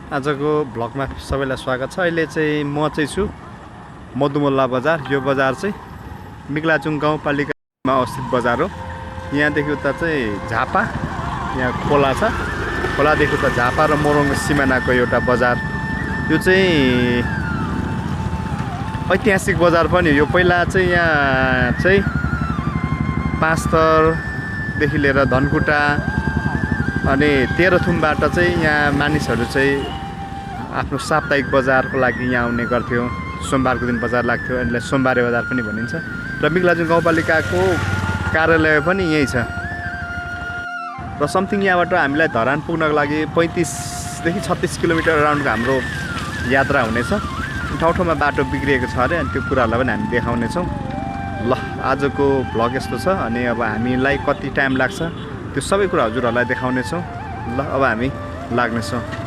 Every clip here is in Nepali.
आजको भ्लगमा सबैलाई स्वागत छ। अहिले चाहिँ म चाहिँ छु मधुमल्ला बजार। यो बजार चाहिँ मिग्लाचुङ गाउँपालिकामा अवस्थित बजार हो। यहाँदेखि उता चाहिँ झापा, यहाँ खोला छ, खोलादेखि उता झापा र मोरङ सिमानाको एउटा बजार। यो चाहिँ ऐतिहासिक बजार पनि हो। यो पहिला चाहिँ यहाँ चाहिँ पाँचथरदेखि लिएर धनकुटा अनि तेह्रथुमबाट चाहिँ यहाँ मानिसहरू चाहिँ आफ्नो साप्ताहिक बजारको लागि यहाँ आउने गर्थ्यो। सोमबारको दिन बजार लाग्थ्यो, यसलाई सोमबारे बजार पनि भनिन्छ। र मिग्लाचुङ गाउँपालिकाको कार्यालय पनि यहीँ छ। र समथिङ यहाँबाट हामीलाई धरान पुग्नको लागि 35देखि 36 किलोमिटर अराउन्डको हाम्रो यात्रा हुनेछ। ठाउँ ठाउँमा बाटो बिग्रिएको छ अरे, अनि त्यो कुराहरूलाई पनि हामी देखाउनेछौँ। ल, आजको भ्लग यस्तो छ। अनि अब हामीलाई कति टाइम लाग्छ त्यो सबै कुरा हजुरहरूलाई देखाउनेछौँ। ल, अब हामी लाग्नेछौँ।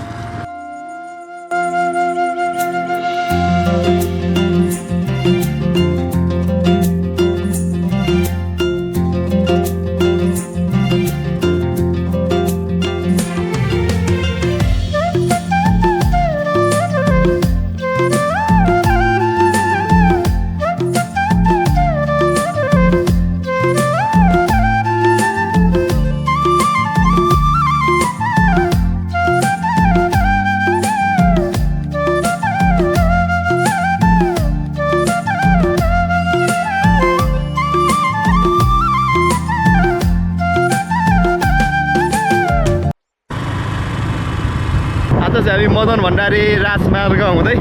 आज चाहिँ हामी मदन भण्डारी राजमार्ग हुँदै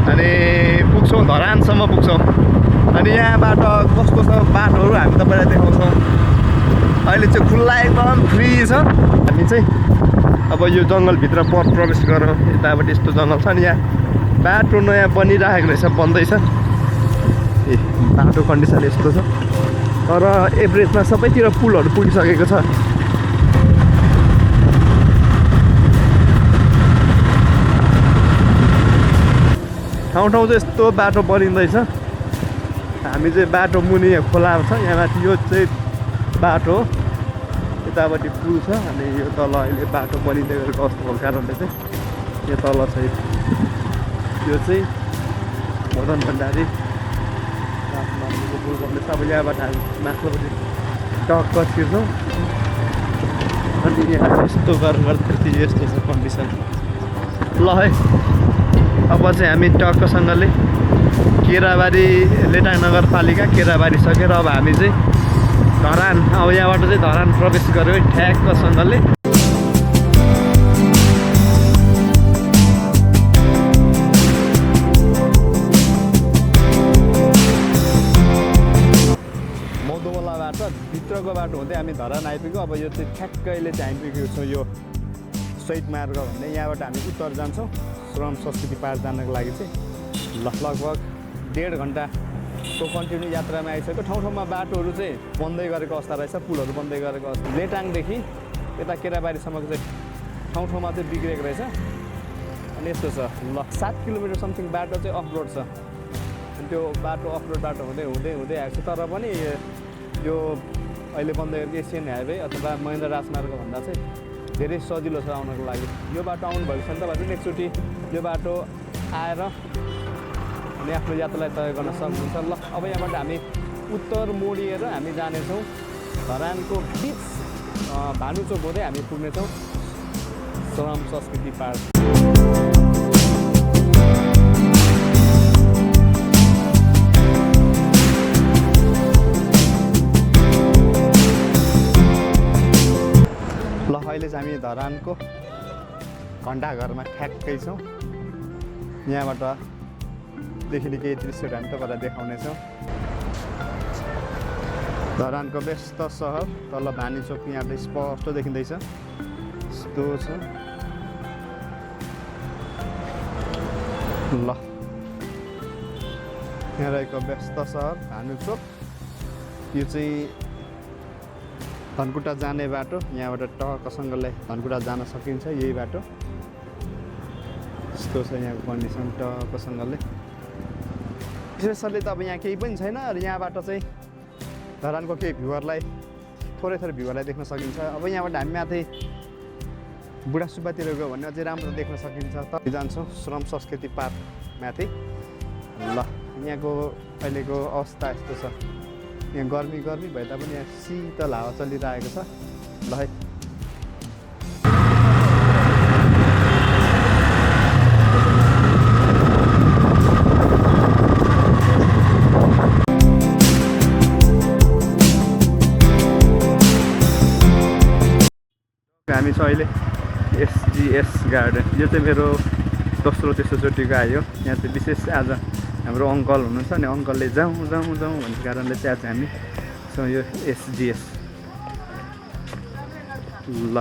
अनि पुग्छौँ, धरानसम्म पुग्छौँ। अनि यहाँबाट कस्तो छ बाटोहरू हामी तपाईँलाई देखाउँछौँ। अहिले चाहिँ खुल्ला एकदम फ्री छ। हामी चाहिँ अब यो जङ्गलभित्र प्रवेश गरौँ। यतापट्टि यस्तो जङ्गल छ। अनि यहाँ बाटो नयाँ बनिरहेको रहेछ, बन्दैछ। ए, बाटो कन्डिसन यस्तो छ। तर एभरेजमा सबैतिर पुलहरू पुगिसकेको छ। ठाउँ ठाउँ चाहिँ यस्तो बाटो बनिँदैछ। हामी चाहिँ बाटो मुनि खोला छ, यहाँ माथि यो चाहिँ बाटो, यतापट्टि पुल छ। अनि यो तल अहिले बाटो बनिँदै गरेको अवस्था भएको कारणले चाहिँ यो तल चाहिँ यो चाहिँ मदन भण्डारी राजमार्गको पुल बन्दैछ। अब यहाँबाट हामी माथिल्लोपट्टि टक्क छिर्छौँ। अनि यहाँ यस्तो गर्दाखेरि यस्तो छ कन्डिसन। ल है, अब चाहिँ हामी टक्कसँगले केराबारी लेटाङ नगरपालिका केराबारी सकेर अब हामी चाहिँ धरान, अब यहाँबाट चाहिँ धरान प्रवेश गऱ्यो ठ्याक्कसँगले। मधुमल्लाबाट भित्रको बाटो हुँदै हामी धरान आइपुग्यौँ। अब यो चाहिँ ठ्याक्कैले चाहिँ आइपुगेको छौँ यो शहीद मार्ग भन्ने। यहाँबाट हामी उत्तर जान्छौँ श्रम संस्कृति पार्क जानको लागि चाहिँ। लगभग 1.5 घन्टाको कन्टिन्यू यात्रामा आइसक्यो। ठाउँ ठाउँमा बाटोहरू चाहिँ बन्दै गरेको अवस्था रहेछ, पुलहरू बन्दै गरेको अवस्था। लेटाङदेखि यता केराबारीसम्मको चाहिँ ठाउँ ठाउँमा चाहिँ बिग्रेको रहेछ। अनि यस्तो छ। ल, 7 किलोमिटर समथिङ बाटो चाहिँ अफ रोड छ। अनि त्यो बाटो अफ रोड बाटो हुँदै हुँदै हुँदै आएको छ। तर पनि यो अहिले बन्दै गरेको एसियन हाइवे अथवा महेन्द्र राजमार्ग भन्दा चाहिँ धेरै सजिलो छ आउनको लागि। यो बाटो आउनु भएको छ नि तपाईँहरू एकचोटि यो बाटो आएर अनि आफ्नो यात्रालाई तय गर्न सक्नुहुन्छ। ल, अब यहाँबाट हामी उत्तर मोडिएर हामी जानेछौँ धरानको बिच भानुचोक हुँदै हामी पुग्नेछौँ श्रम संस्कृति पार्क। अहिले चाहिँ हामी धरानको घण्टाघरमा ठ्याक्कै छौँ। यहाँबाट देखिने केही दृश्यहरू हामी तपाईँलाई देखाउनेछौँ। धरानको व्यस्त सहर, तल भानुचोक यहाँबाट स्पष्ट देखिँदैछ। यस्तो छ। ल, यहाँ रहेको व्यस्त सहर भानुचोक। यो चाहिँ धनकुटा जाने बाटो। यहाँबाट टक्कसँगले धनकुटा जान सकिन्छ यही बाटो। यस्तो छ यहाँको कन्डिसन टक्कसँगले। विशेषले त अब यहाँ केही पनि छैन। र यहाँबाट चाहिँ धरानको केही भ्यूहरूलाई थोरै थोरै भ्यूहरूलाई देख्न सकिन्छ। अब यहाँबाट हामी माथि बुढा सुब्बातिर गयो भने अझै राम्रो देख्न सकिन्छ। त जान्छौँ श्रम संस्कृति पार्क माथि। ल यहाँको अहिलेको अवस्था यस्तो छ, यहाँ गर्मी भए तापनि यहाँ शीतल हावा चलिरहेको छ। ल है हामी छ अहिले एसजिएस गार्डन। यो चाहिँ मेरो दोस्रो तेस्रोचोटिको आयो। यहाँ चाहिँ विशेष आज हाम्रो अङ्कल हुनुहुन्छ नि, अङ्कलले जाउँ भन्ने कारणले चाहिँ आज हामी छौँ यो एसजिएस। ल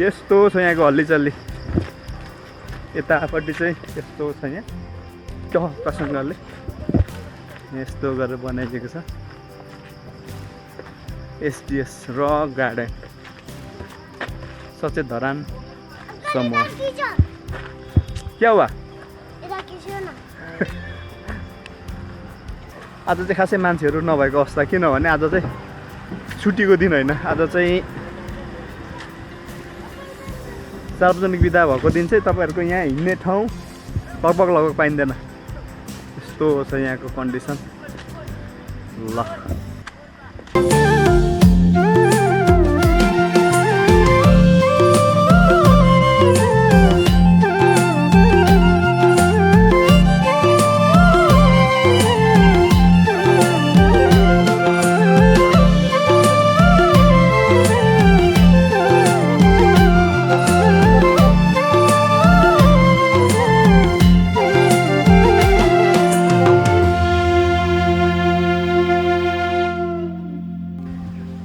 यस्तो छ यहाँको हल्लीचल्ली। यतापट्टि चाहिँ यस्तो छ, यहाँ टक्कसँगले यस्तो गरेर बनाइदिएको छ एसजिएस रक गार्डन सचेत धरान समूह। क्या हुआ? आज चाहिँ खासै मान्छेहरू नभएको अवस्था, किनभने आज चाहिँ छुट्टीको दिन होइन, आज चाहिँ सार्वजनिक बिदा भएको दिन चाहिँ तपाईँहरूको यहाँ हिँड्ने ठाउँ लगभग पाइँदैन। यस्तो छ यहाँको कन्डिसन। ल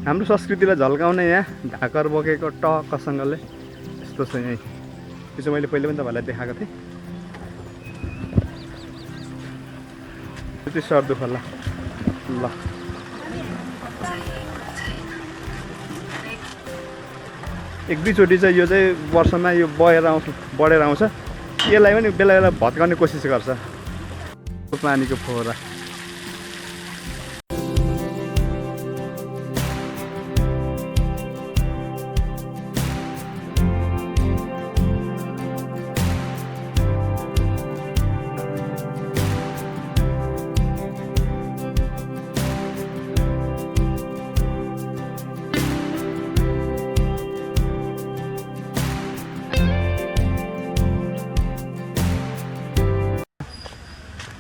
हाम्रो संस्कृतिलाई झल्काउने यहाँ ढाकर बोकेको टक्कसँगले यस्तो छ यहीँ। यो चाहिँ मैले पहिले पनि तपाईँलाई देखाएको थिएँ। त्यो सर्दु खोला। ल एक दुईचोटि चाहिँ यो चाहिँ वर्षमा यो बढेर आउँछ। यसलाई पनि बेला बेला भत्काउने कोसिस गर्छ पानीको फोहरा।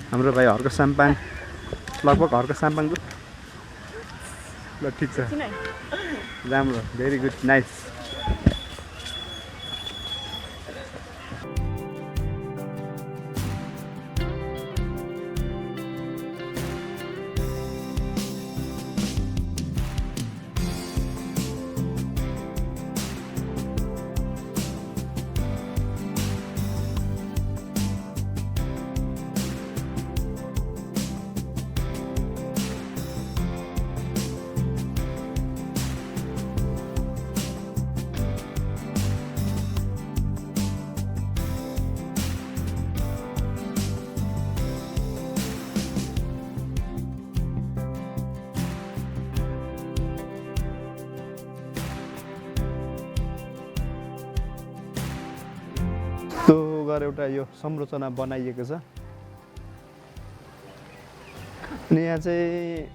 हाम्रो भाइ हर्क साम्पाङ, लगभग हर्क साम्पाङको। ल ठिक छ, राम्रो, भेरी गुड, नाइस। एउटा यो संरचना बनाइएको छ। अनि यहाँ चाहिँ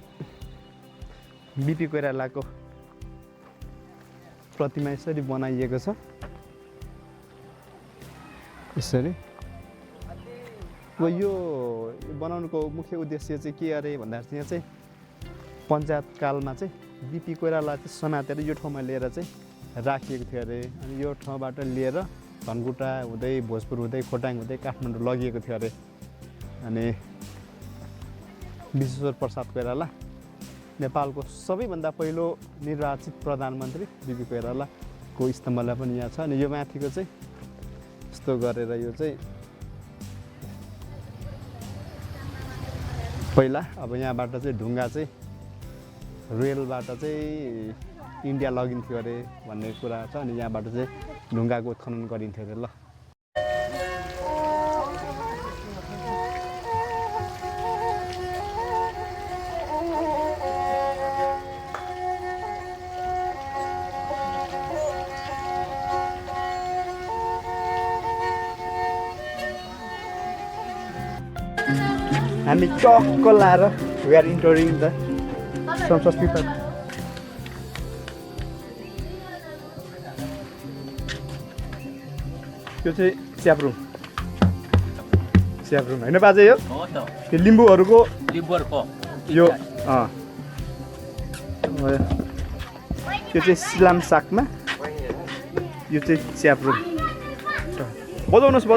बिपी कोइरालाको प्रतिमा यसरी बनाइएको छ। यसरी अब यो बनाउनुको मुख्य उद्देश्य चाहिँ के अरे भन्दाखेरि यहाँ चाहिँ पञ्चायत कालमा चाहिँ बिपी कोइराला चाहिँ समातेर यो ठाउँमा लिएर चाहिँ राखिएको थियो अरे। अनि यो ठाउँबाट लिएर धनकुटा हुँदै भोजपुर हुँदै खोटाङ हुँदै काठमाडौँ लगिएको थियो अरे। अनि विश्वेश्वर प्रसाद कोइराला नेपालको सबैभन्दा पहिलो निर्वाचित प्रधानमन्त्री बिपी कोइरालाको स्तम्भलाई पनि यहाँ छ। अनि यो माथिको चाहिँ यस्तो गरेर यो चाहिँ पहिला अब यहाँबाट चाहिँ ढुङ्गा चाहिँ रेलबाट चाहिँ इन्डिया लगिन्थ्यो अरे भन्ने कुरा छ। अनि यहाँबाट चाहिँ ढुङ्गाको उत्खनन गरिन्थ्यो अरे। ल हामी टक्क लाएर वी आर इन्टरिङ द श्रम संस्कृति पार्क। यो चाहिँ च्यापरुम होइन बाजे? यो त्यो लिम्बूहरूको यो यो चाहिँ सिलाम सागमा, यो चाहिँ च्यापरुम। बजाउनुहोस्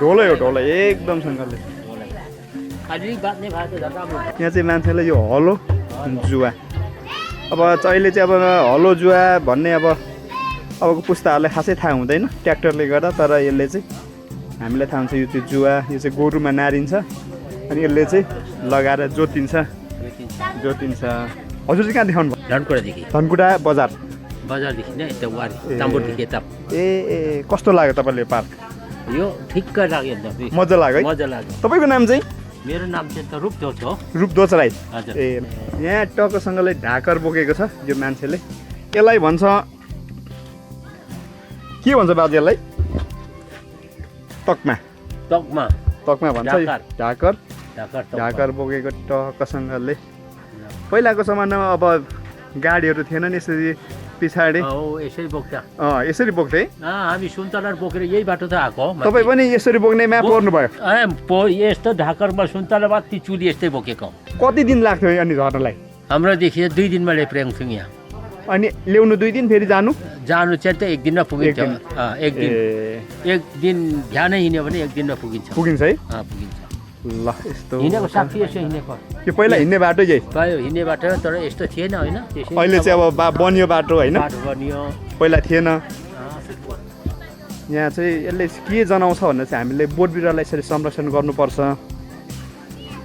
ढोलै हो, ढोलै एकदम सँगले। यहाँ चाहिँ मान्छेलाई यो हलो जुवा, अब अहिले चाहिँ अब हलो जुवा भन्ने अबको पुस्ताहरूलाई खासै थाहा हुँदैन ट्र्याक्टरले गर्दा, तर यसले चाहिँ हामीलाई थाहा हुन्छ यो चाहिँ जुवा, यो चाहिँ गोरुमा नारिन्छ अनि यसले चाहिँ लगाएर जोतिन्छ। हजुर चाहिँ कहाँ देखाउनु भयो? धनकुटा बजारदेखि नै यता वारी ताम्बुरदेखि यता। ए कस्तो लाग्यो तपाईँले पार्क? यो ठिक्क लाग्यो एकदम, मजा लाग्यो है? मजा लाग्यो। तपाईँको नाम चाहिँ? मेरो नाम चाहिँ त रूपदोष हो। रूपदोष राई। हजुर। ए यहाँ टक्कसँगले ढाकर बोकेको छ यो मान्छेले। यसलाई भन्छ के भन्छ बाजे यसलाई? तकमा भन्छ। ढाकर बोकेको टक्कसँगले। पहिलाको जमानामा अब गाडीहरू थिएन नि यसरी पछाडि यसरी बोक्छ। यसरी बोक्थे। हामी सुन्तला बोकेर यही बाटो त आएको हो। तपाईँ पनि यसरी बोक्नेमा पर्नु भयो? यस्तो ढाकरमा सुन्तला बाती चुली यस्तै बोकेको। कति दिन लाग्थ्यो अनि झर्नलाई? हाम्रोदेखि 2 दिनमा ल्याइपुर्याउँथ्यौँ यहाँ। अनि ल्याउनु 2 दिन, फेरि जानु चाहिँ त 1 दिनमा पुगिन्छ। एक दिन ध्यानै हिँड्यो भने 1 दिनमा पुगिन्छ है? पुगिन्छ। ल यस्तो हिँडेको साथी यसो हिँडेको। यो पहिला हिँड्ने बाटो यही? हिँड्ने बाटो, तर यस्तो थिएन होइन। अहिले चाहिँ अब बनियो बाटो होइन? बनियो, पहिला थिएन। यहाँ चाहिँ यसले के जनाउँछ भन्दा चाहिँ हामीले बोट बिरुवालाई यसरी संरक्षण गर्नुपर्छ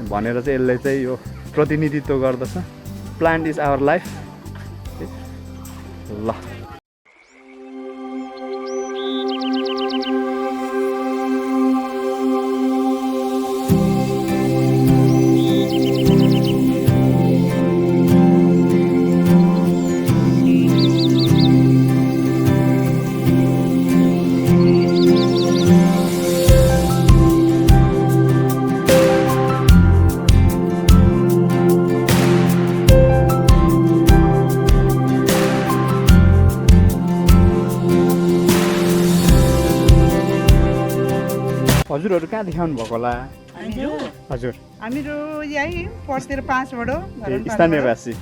भनेर चाहिँ यसले चाहिँ यो प्रतिनिधित्व गर्दछ। Plant is our life. ल हजुरहरू कहाँ देखाउनु भएको होला? हजुर हामीहरू यही पर्तिर 5 वडो स्थानीयवासी।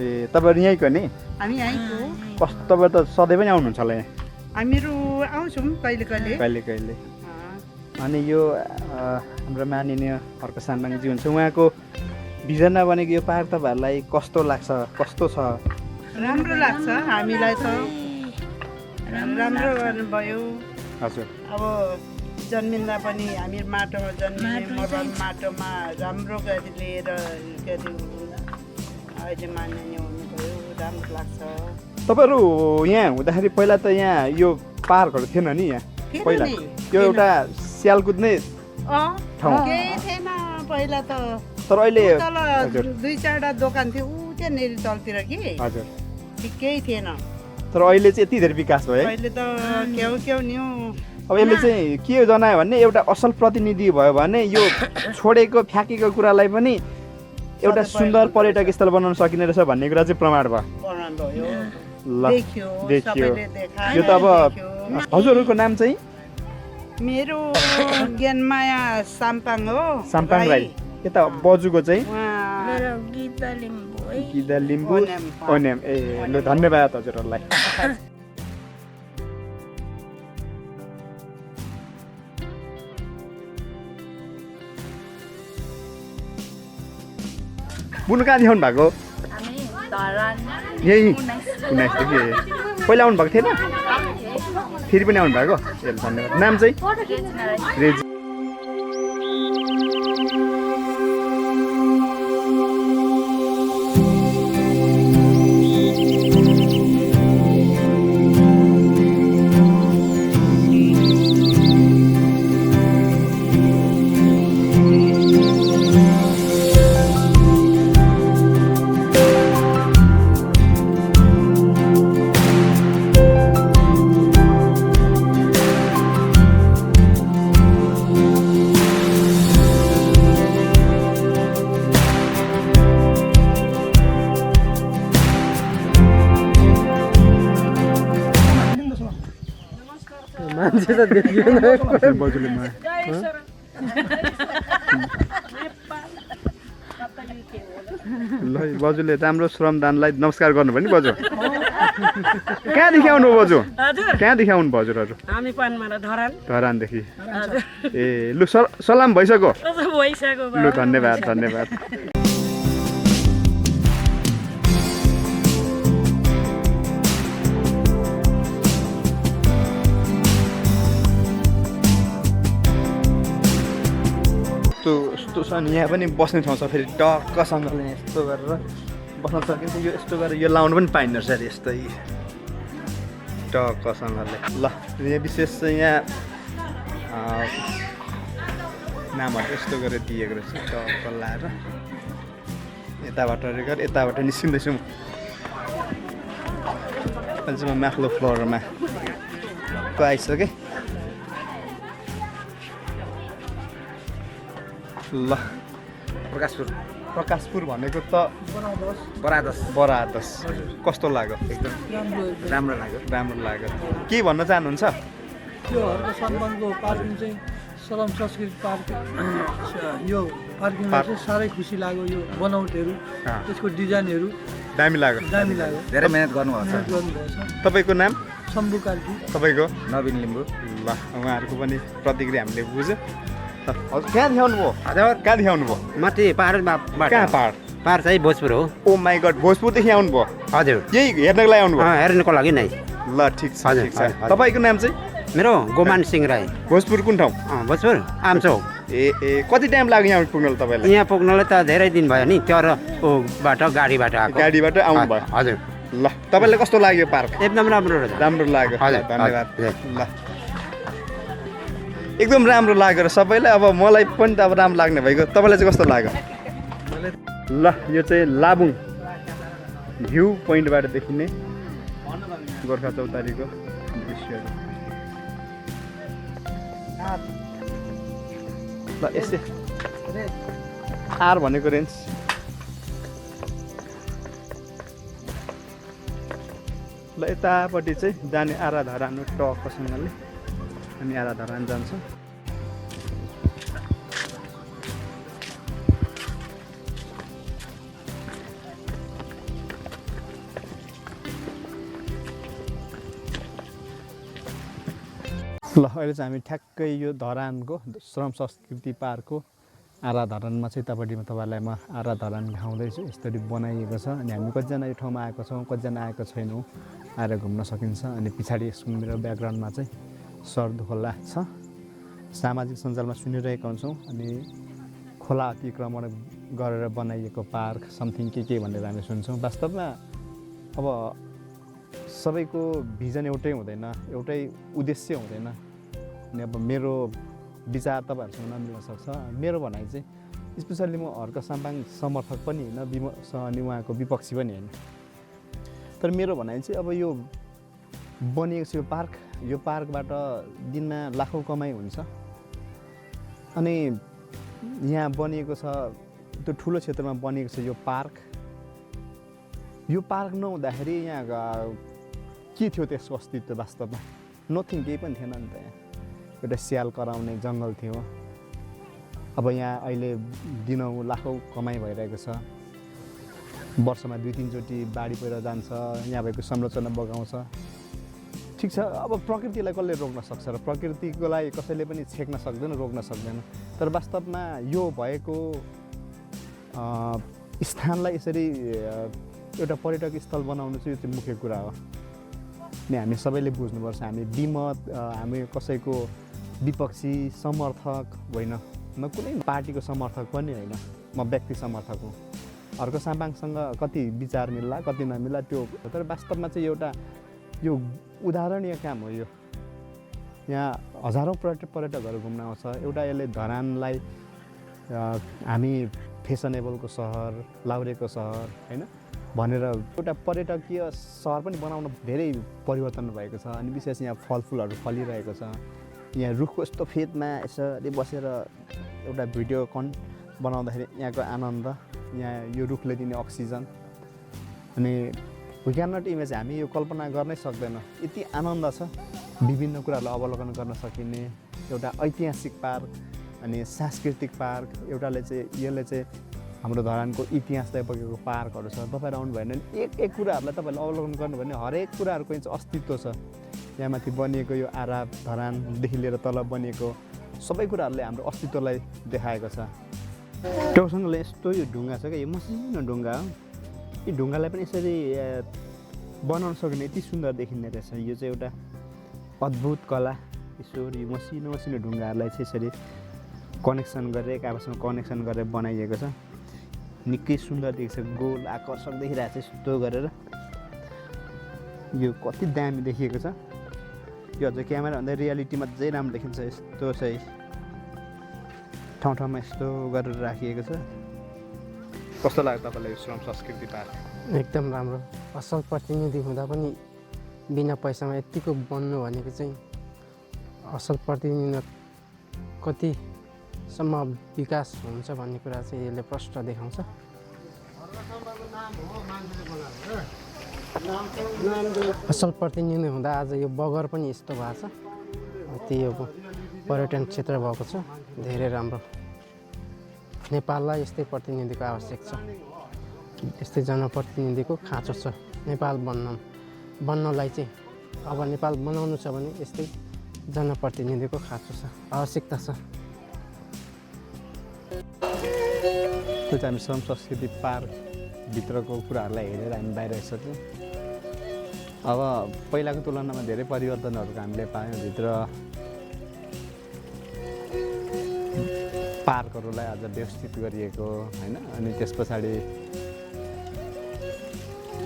ए तपाईँहरू यहीँको नि? हामी यहीँको। कस्तो तपाईँ त सधैँ पनि आउनुहुन्छ होला यहाँ? हामीहरू आउँछौँ कहिले। अनि यो हाम्रो माननीय हर्क साम्बाङजी हुन्छ, उहाँको भिजनमा बनेको यो पार्क तपाईँहरूलाई कस्तो लाग्छ? कस्तो छ? राम्रो लाग्छ हामीलाई त, राम्रो गर्नुभयो। हजुर। अब जन्मिँदा पनि हामी माटोमा जन्मिने, मरण माटोमा राम्रो गरी लिएर अहिले मान्ने हुनुभयो, राम्रो लाग्छ। तपाईँहरू यहाँ हुँदाखेरि पहिला त यहाँ यो पार्कहरू थिएन नि यहाँ? पहिला यो एउटा स्याल कुद्ने ठाउँ केही थिएन पहिला त। तर अहिले 2-4वटा दोकान थियो ऊ त्यहाँनिर तलतिर कि। हजुर। केही थिएन। तर अहिले चाहिँ यति धेरै विकास भयो है? अहिले त क्याउ नि हो। अब यसले चाहिँ के जनायो भने एउटा असल प्रतिनिधि भयो भने यो छोडेको फ्याँकेको कुरालाई पनि एउटा सुन्दर पर्यटक स्थल बनाउन सकिने रहेछ भन्ने कुरा चाहिँ प्रमाण भयो। ल देखियो। यो त अब हजुरहरूको नाम चाहिँ? मेरो ज्ञानमाया साम्पाङ हो। साम्पाङ राई। यता बजुको चाहिँ? गीता लिम्बू ओनेम। ए ल धन्यवाद हजुरहरूलाई। बुनु कहाँ देखाउनु भएको? यही 19 देखि। पहिला आउनु भएको थिएन? फेरि पनि आउनु भएको? ए धन्यवाद। नाम चाहिँ? रेजी। मान्छे त देखिएन बजुले ल बजुले राम्रो श्रमदानलाई नमस्कार गर्नु भयो नि बजु कहाँदेखि आउनु बजु कहाँदेखि आउनु भयो हजुरहरू हामी पानमारा धरान धरानदेखि ए लु सलाम भइसक्यो भइसक्यो लु धन्यवाद धन्यवाद यस्तो छ नि यहाँ पनि बस्ने ठाउँ छ फेरि टक्कसँगले यस्तो गरेर बस्न सकिन्छ यो यस्तो गरेर यो लाउनु पनि पाइँदो रहेछ अरे यस्तै टक्कसँगले ल यहाँ विशेष चाहिँ यहाँ नामहरू यस्तो गरेर दिएको रहेछ टक्क लाएर यताबाट गरेर यताबाट निस्किँदैछु म अहिले चाहिँ म माथिल्लो फ्लोरमा आइसकेँ ल प्रकाशपुर भनेको त बरादस कस्तो लाग्यो एकदम राम्रो लाग्यो के भन्न चाहनुहुन्छ त्यो हर्क सम्मानको पार्किङ चाहिँ सदम संस्कृति पार्क यो पार्किङमा चाहिँ साह्रै खुसी लाग्यो यो बनावटहरू त्यसको डिजाइनहरू दामी लाग्यो धेरै मेहनत गर्नुभएको गर्नुभएछ तपाईँको नाम शम्भु कार्की तपाईँको नवीन लिम्बू ल उहाँहरूको पनि प्रतिक्रिया हामीले बुझ्यो हजुर कहाँ देखाउनु भयो कहाँ देखाउनु भयो माथि पाहाडमा कहाँ पाहाड चाहिँ भोजपुर हो ओ माई गड भोजपुरदेखि आउनु भयो हजुर यही हेर्नको लागि आउनु भयो हेर्नको लागि नै ल ठिक छ तपाईँको नाम चाहिँ मेरो गोमान सिंह राई भोजपुर कुन ठाउँ भोजपुर आमचौक ए कति टाइम लाग्यो यहाँ पुग्नलाई तपाईँलाई यहाँ पुग्नलाई त धेरै दिन भयो नि त्योबाट गाडीबाट आएको गाडीबाट आउनु भयो हजुर ल तपाईँलाई कस्तो लाग्यो पार्क एकदम राम्रो रहेछ राम्रो लाग्यो हजुर धन्यवाद ल एकदम राम्रो लाग्यो र सबैलाई अब मलाई पनि त अब राम्रो लाग्ने भइगयो तपाईँलाई चाहिँ कस्तो लाग्यो ल यो चाहिँ लाबुङ भ्यू पोइन्टबाट देखिने गोर्खा चौतारीको दृश्यहरू ल यसै आर भनेको रेन्ज ल यतापट्टि चाहिँ जाने आराधरानो टक्कसँगले हामी आराधरान जान्छौँ ल अहिले चाहिँ हामी ठ्याक्कै यो धरानको श्रम संस्कृति पार्कको आराधरानमा चाहिँ तपाईँलाई म आराधरान घाउँदैछु यसरी बनाइएको छ अनि हामी कतिजना यो ठाउँमा आएको छौँ कतिजना आएको छैनौँ आएर घुम्न सकिन्छ अनि पछाडि यसको मेरो ब्याकग्राउन्डमा चाहिँ सर्द खोला छ सामाजिक सञ्जालमा सुनिरहेका हुन्छौँ अनि खोला अतिक्रमण गरेर बनाइएको पार्क समथिङ के भनेर हामी सुन्छौँ वास्तवमा अब सबैको भिजन एउटै हुँदैन एउटै उद्देश्य हुँदैन अनि अब मेरो विचार तपाईँहरूसँग नमिल्न सक्छ मेरो भनाइ चाहिँ स्पेसल्ली म हर्क साम्पाङ समर्थक पनि होइन अनि उहाँको विपक्षी पनि होइन तर मेरो भनाइ चाहिँ अब यो बनिएको छ यो पार्कबाट दिनमा लाखौँ कमाइ हुन्छ अनि यहाँ बनिएको छ त्यो ठुलो क्षेत्रमा बनिएको छ यो पार्क नहुँदाखेरि यहाँ के थियो त्यसको अस्तित्व वास्तवमा नथिङ केही पनि थिएन नि त यहाँ एउटा स्याल कराउने जङ्गल थियो अब यहाँ अहिले दिनहुँ लाखौँ कमाइ भइरहेको छ वर्षमा 2-3 चोटि बाढी पहिरो जान्छ यहाँ भएको संरचना बगाउँछ ठिक छ अब प्रकृतिलाई कसले रोक्न सक्छ र प्रकृतिको लागि कसैले पनि छेक्न सक्दैन रोक्न सक्दैन तर वास्तवमा यो भएको स्थानलाई यसरी एउटा पर्यटक स्थल बनाउनु चाहिँ यो चाहिँ मुख्य कुरा हो अनि हामी सबैले बुझ्नुपर्छ हामी हामी कसैको विपक्षी समर्थक होइन म कुनै पार्टीको समर्थक पनि होइन म व्यक्ति समर्थक हुँ अर्को साम्पाङसँग कति विचार मिल्ला कति नमिल्ला त्यो तर वास्तवमा चाहिँ एउटा यो उदाहरणीय काम हो यो यहाँ हजारौँ पर्यटकहरू घुम्न आउँछ एउटा यसले धरानलाई हामी फेसनेबलको सहर लाउरेको सहर होइन भनेर एउटा पर्यटकीय सहर पनि बनाउन धेरै परिवर्तन भएको छ अनि विशेष यहाँ फलफुलहरू फलिरहेको छ यहाँ रुखको यस्तो फेदमा यसरी बसेर एउटा भिडियो बनाउँदाखेरि यहाँको आनन्द यहाँ यो रुखले दिने अक्सिजन अनि वी क्यान नट इमेज हामी यो कल्पना गर्नै सक्दैन यति आनन्द छ विभिन्न कुराहरूलाई अवलोकन गर्न सकिने एउटा ऐतिहासिक पार्क अनि सांस्कृतिक पार्क, एउटाले चाहिँ यसले चाहिँ हाम्रो धरानको इतिहासलाई बोकेको पार्कहरू छ। तपाईँहरू आउनुभयो भने एक कुराहरूलाई तपाईँहरूले अवलोकन गर्नुभयो भने हरेक कुराहरूको चाहिँ अस्तित्व छ। यहाँ माथि बनिएको यो आरा धरानदेखि लिएर तल बनिएको सबै कुराहरूले हाम्रो अस्तित्वलाई देखाएको छ। टाउसँगले यस्तो यो ढुङ्गा छ क्या, यो मसिनो ढुङ्गा हो। यो ढुङ्गालाई पनि यसरी बनाउन सकिने यति सुन्दर देखिने रहेछ। यो चाहिँ एउटा अद्भुत कला। यसो यो मसिनो मसिनो ढुङ्गाहरूलाई चाहिँ यसरी कनेक्सन गरेर एक आपसमा कनेक्सन गरेर बनाइएको छ। निकै सुन्दर देखिन्छ, गोल आकर्षक देखिरहेको छ यस्तो गरेर। यो कति दामी देखिएको छ। यो अझ क्यामेराभन्दा रियालिटीमा अझै राम्रो देखिन्छ। यस्तो चाहिँ ठाउँ ठाउँमा यस्तो गरेर राखिएको छ। कस्तो लाग्यो तपाईँलाई यो श्रम संस्कृति पार्क? एकदम राम्रो, असल प्रतिनिधि हुँदा पनि बिना पैसामा यत्तिको बन्नु भनेको चाहिँ असल प्रतिनिधि कतिसम्म विकास हुन्छ भन्ने कुरा चाहिँ यसले प्रष्ट देखाउँछ। असल प्रतिनिधि हुँदा आज यो बगर पनि यस्तो भएको छ। त्यो पर्यटन क्षेत्र भएको छ, धेरै राम्रो। नेपाललाई यस्तै प्रतिनिधिको आवश्यक छ, यस्तै जनप्रतिनिधिको खाँचो छ। नेपाल बन्नलाई चाहिँ अब नेपाल बनाउनु छ भने यस्तै जनप्रतिनिधिको खाँचो छ, आवश्यकता छ। त्यो चाहिँ हामी श्रम संस्कृति पार्कभित्रको कुराहरूलाई हेरेर हामी बाहिर आइसक्यौँ। अब पहिलाको तुलनामा धेरै परिवर्तनहरू हामीले पायौँ। भित्र पार्कहरूलाई अझ व्यवस्थित गरिएको होइन। अनि त्यस पछाडि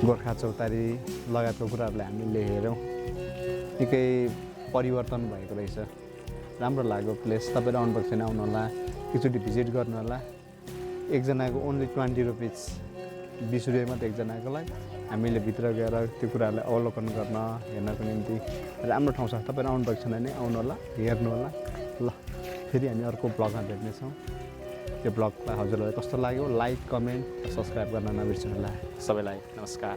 गोर्खा चौतारी लगायतको कुराहरूलाई हामीले हेऱ्यौँ। निकै परिवर्तन भएको रहेछ, राम्रो लाग्यो प्लेस। तपाईँहरू आउनुभएको छैन आउनु होला, एकचोटि भिजिट गर्नु होला। एकजनाको ओन्ली 20 रुपिज, 20 रुपियाँ मात्रै एकजनाको लागि। हामीले भित्र गएर त्यो कुराहरूलाई अवलोकन गर्न हेर्नको निम्ति राम्रो ठाउँ छ। तपाईँहरू आउनुभएको छैन भने आउनु होला, हेर्नु होला। ल फेरि हामी अर्को ब्लगमा भेट्नेछौँ। त्यो ब्लगलाई हजुरहरूलाई कस्तो लाग्यो लाइक, कमेन्ट, सब्सक्राइब गर्न नबिर्सनु होला। सबैलाई नमस्कार।